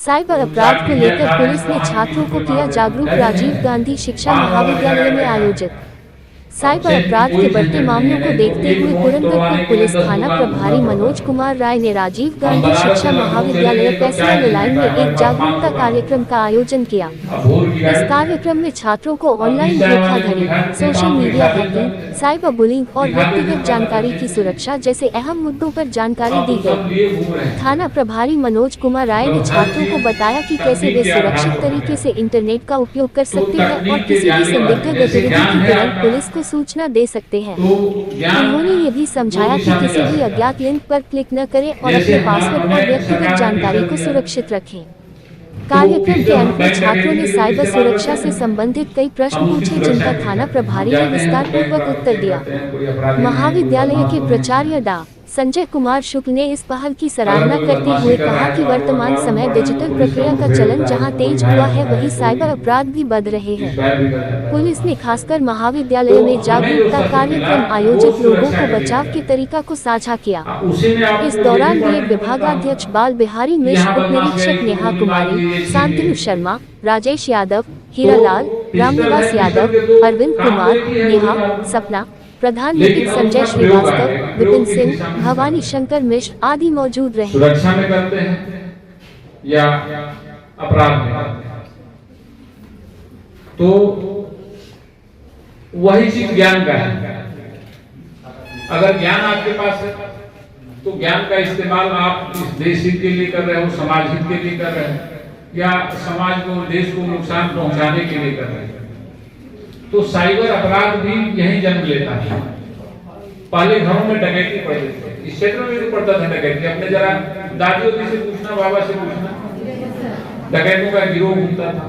Cyber अपराध को लेकर पुलिस ने छात्रों को किया जागरूक। राजीव गांधी शिक्षा महाविद्यालय में आयोजित साइबर अपराध के बढ़ते मामलों को देखते हुए पुरंदरपुर पुलिस थाना प्रभारी मनोज कुमार राय ने राजीव गांधी शिक्षा महाविद्यालय पैसेंजर लाइन में एक जागरूकता कार्यक्रम का आयोजन किया। इस कार्यक्रम में छात्रों को ऑनलाइन धोखाधड़ी, social media hacking, cyber bullying और व्यक्तिगत जानकारी की सुरक्षा जैसे अहम मुद्दों पर जानकारी दी गई। थाना प्रभारी मनोज कुमार राय ने छात्रों को बताया कि कैसे वे सुरक्षित तरीके से इंटरनेट का उपयोग कर सकते हैं और किसी भी संदिग्ध गतिविधि की तुरंत पुलिस को सूचना दे सकते हैं। उन्होंने ये भी समझाया कि किसी भी अज्ञात लिंक पर क्लिक न करें और अपने पासवर्ड और व्यक्तिगत जानकारी को सुरक्षित रखें। कार्यक्रम के अंत में छात्रों ने साइबर सुरक्षा से संबंधित कई प्रश्न पूछे, जिनका थाना प्रभारी ने विस्तार पूर्वक उत्तर दिया। महाविद्यालय के प्राचार्य डा. संजय कुमार शुक्ल ने इस पहल की सराहना करते हुए कहा कि वर्तमान समय डिजिटल प्रक्रिया का चलन जहां तेज हुआ है, वहीं साइबर अपराध भी बढ़ रहे हैं। पुलिस ने खासकर महाविद्यालय में जागरूकता कार्यक्रम आयोजित लोगों को बचाव के तरीका को साझा किया। इस दौरान रेल विभागाध्यक्ष बाल बिहारी मिश्र, उप निरीक्षक नेहा कुमारी, शांतनु शर्मा, राजेश यादव, हीरालाल, रामनिवास यादव, अरविंद कुमार, नेहा, सपना, प्रधान लिपिक संजय श्रीवास्तव, विपिन सिंह, भवानी शंकर मिश्र आदि मौजूद रहे। सुरक्षा में करते हैं या अपराध में करते हैं, तो वही चीज ज्ञान का है। अगर ज्ञान आपके पास है तो ज्ञान का इस्तेमाल आप इस देश हित के लिए कर रहे हो, समाज हित के लिए कर रहे हो या समाज को, देश को नुकसान पहुंचाने के लिए कर रहे हैं, तो साइबर अपराध भी यही जन्म लेता है। पहले घरों में डकैती पड़ती थी, इस क्षेत्र में भी पड़ता था डकैती। अपने जरा दादी दादी से पूछना, बाबा से पूछना, डकैतों का गिरोह घूमता था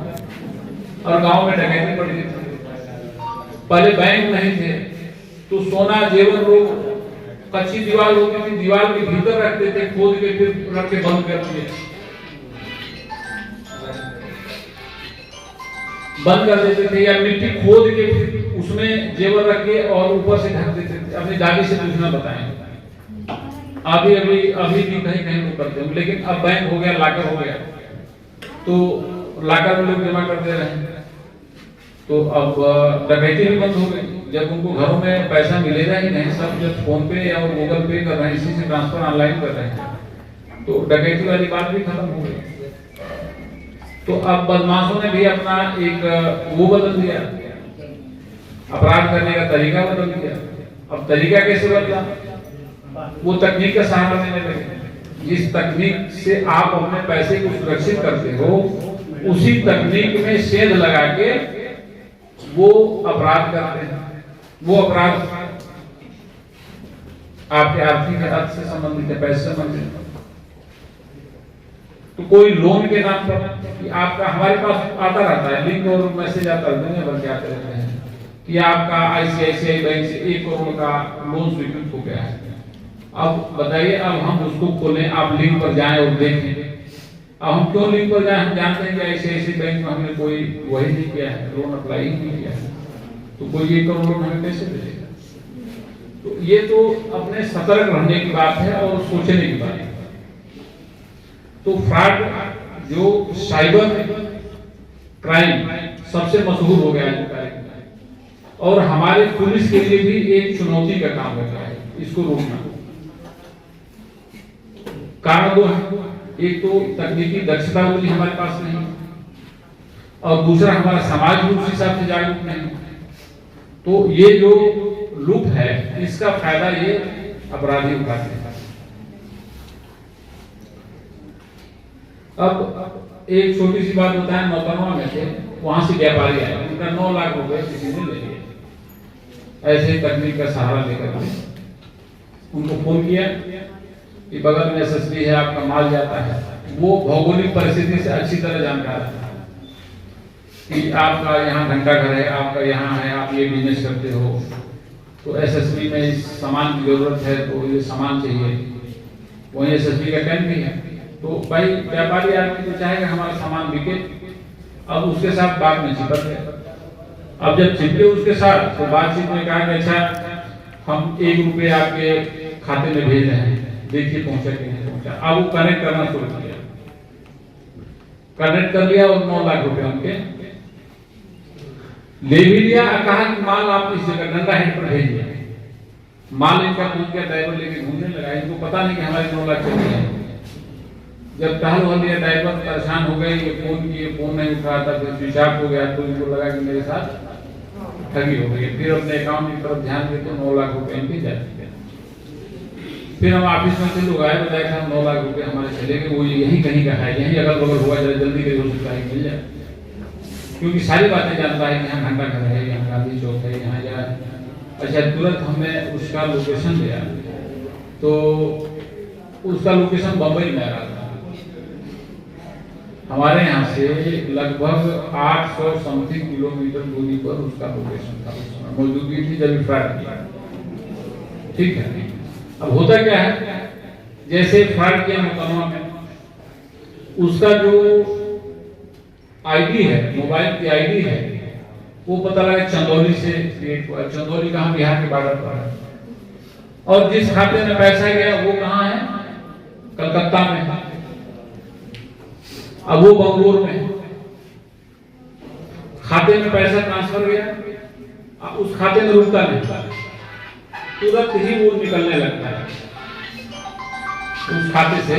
और गांव में डकैती पड़ती थी। पहले बैंक नहीं थे तो सोना जेवर लोग कच्ची दीवार होती थी, दीवार के भीतर रखते थे, खोद के फिर रख के बंद कर देते थे, या मिट्टी खोद के फिर उसमें जेवर रख के और ऊपर से ढक देते थे। अपनी दादी से पूछना बताएं। अभी भी कहीं कहीं लोग करते हैं, लेकिन अब बैंक हो गया, लाकर हो गया, तो लाकर में लोग जमा करते रहे, तो अब डकैती भी बंद हो गई। जब उनको घरों में पैसा मिलेगा ही नहीं, सब जब फोन पे या गूगल पे कर रहे हैं, इसी से ट्रांसफर ऑनलाइन कर रहे हैं, तो डकैती वाली बात भी खत्म हो गई। तो अब बदमाशों ने भी अपना एक वो बदल दिया, अपराध करने का तरीका बदल दिया। अब तरीका कैसे बदला? वो तकनीक का सहारा लेने लगे। जिस तकनीक से आप अपने पैसे को सुरक्षित करते हो, उसी तकनीक में सेंध लगा के वो अपराध करते हैं। वो अपराध आपके आर्थिक हित से संबंधित है, पैसे से संबंधित है। तो कोई लोन के नाम पर कि आपका, हमारे पास आता रहता है लिंक और मैसेज आता रहता है, बल्कि आते रहते हैं कि आपका आईसीआईसीआई बैंक से 1 करोड़ का लोन स्वीकृत हो गया है। अब बताइए, अब हम उसको खोलें, आप लिंक पर जाएं और देखें। अब हम क्यों लिंक पर जाएं? हम जानते हैं कि आईसीआईसीआई बैंक में हमने कोई वही नहीं किया है, लोन अप्लाई ही नहीं किया है, तो कोई 1 करोड़ लोन हमें कैसे देगा? तो ये तो अपने सतर्क रहने की बात है और सोचने की बात है। तो फ्रॉड, जो साइबर क्राइम सबसे मशहूर हो गया है और हमारे पुलिस के लिए भी एक चुनौती का काम होता है इसको रोकना। कारण दो है, एक तो तकनीकी दक्षता होती हमारे पास नहीं, और दूसरा हमारा समाज भी उस हिसाब से जागरूक नहीं। तो ये जो लूप है, इसका फायदा ये अपराधी उठाते हैं। अब एक छोटी सी बात बताएं, नौतनवा में थे, वहां से व्यापारी आए, उनका 9 लाख रुपए किसी ने ले लिए। ऐसे ही तकनीक का सहारा लेकर उनको फोन किया कि बगल में एसएसपी है, आपका माल जाता है। वो भौगोलिक परिस्थिति से अच्छी तरह जानकार है कि आपका यहाँ घंटा घर है, आपका यहाँ है, आप ये बिजनेस करते हो, तो एसएसपी में इस सामान की जरूरत है, तो ये सामान चाहिए। वही एसएसपी का कैंप भी है, तो भाई व्यापारी आदमी तो चाहेगा हमारा सामान बिके। अब उसके साथ बात में चिपक गए। अब जब चिपके उसके साथ, तो बातचीत में कहा कि अच्छा हम 1 रुपये आपके खाते में भेज रहे हैं, देखिए पहुंचा कि नहीं पहुंचा। अब वो कनेक्ट करना शुरू किया कनेक्ट कर लिया और 9 लाख रुपए उनके ले भी लिया। कहा कि माल आप इस जगह गंगा हेड पर भेजिए। माल इनका पहुंच गया, ड्राइवर लेके घूमने लगा, इनको पता नहीं कि हमारे 9 लाख चले गए। जब टहल हो लिया, ड्राइवर परेशान हो गए, ये फोन नहीं उठा था, फिर स्विच ऑफ हो गया, तो इनको लगा कि मेरे साथ ठगी हो गई। फिर अपने अकाउंट की तरफ ध्यान देते 9 लाख रुपए इनके जा चुके। फिर हम ऑफिस में से लोग आए, बताया था 9 लाख रुपए हमारे चले गए, वो यही कहीं का है, यही अगल बगल हुआ, जरा जल्दी कहीं हो सकता है मिल जाए, क्योंकि सारी बातें जानता है कि यहाँ घंटा घर है, यहाँ गांधी चौक है, यहाँ जा। अच्छा, तुरंत हमने उसका लोकेशन दिया, तो उसका लोकेशन बम्बई में आ रहा था। हमारे यहाँ से लगभग 800 समथिंग किलोमीटर दूरी पर उसका लोकेशन था, मौजूदगी थी जब फ्रॉड किया। ठीक है, अब होता क्या है, जैसे फ्रॉड किया मुकदमा में, उसका जो आईडी है, मोबाइल की आईडी है, वो पता लगा चंदौली से क्रिएट हुआ। चंदौली कहाँ, बिहार के बॉर्डर पर है। और जिस खाते में पैसा गया वो कहाँ है, कलकत्ता में है, अब वो बंगलोर में है। खाते में पैसा ट्रांसफर गया, उस खाते में रुकता नहीं, तुरंत ही वो निकलने लगता है, उस खाते से